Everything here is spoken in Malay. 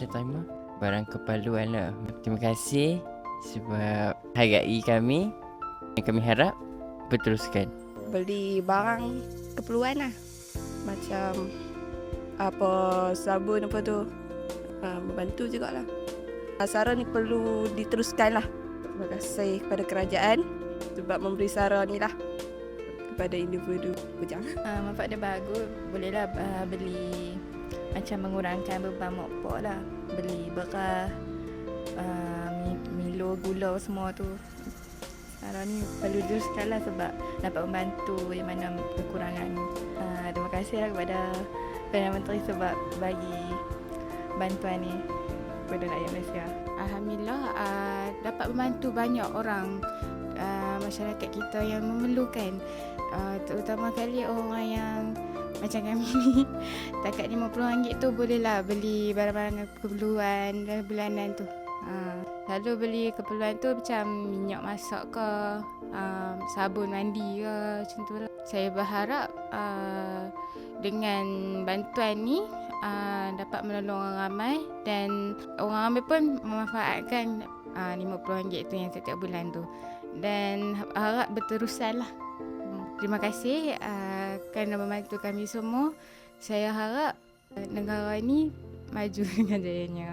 ada timer. Barang keperluan lah. Terima kasih sebab hargai kami. Yang kami harap berteruskan. Beli barang keperluan lah. Macam apa sabun apa tu. Membantu jugalah. Saran ni perlu diteruskan lah. Terima kasih kepada kerajaan sebab memberi saran ni lah kepada individu bujang. Manfaat dia bagus. Bolehlah beli macam mengurangkan beban mokpok lah. Beli beras, Milo, gula semua tu. Saran ni perlu diteruskan lah sebab dapat membantu yang mana kekurangan. Terima kasih lah kepada Perdana Menteri sebab bagi bantuan ni kepada rakyat Malaysia. Alhamdulillah dapat membantu banyak orang masyarakat kita yang memerlukan, terutama kali orang yang macam kami ni takat RM50 tu bolehlah beli barang-barang keperluan bulanan tu. Selalu beli keperluan tu macam minyak masak ke, sabun mandi ke, macam tu lah. Saya berharap dengan bantuan ni dapat menolong orang ramai dan orang ramai pun memanfaatkan RM50 tu yang setiap bulan tu, dan harap berterusan lah. Terima kasih kerana membantu kami semua. Saya harap negara ini maju dengan jayanya.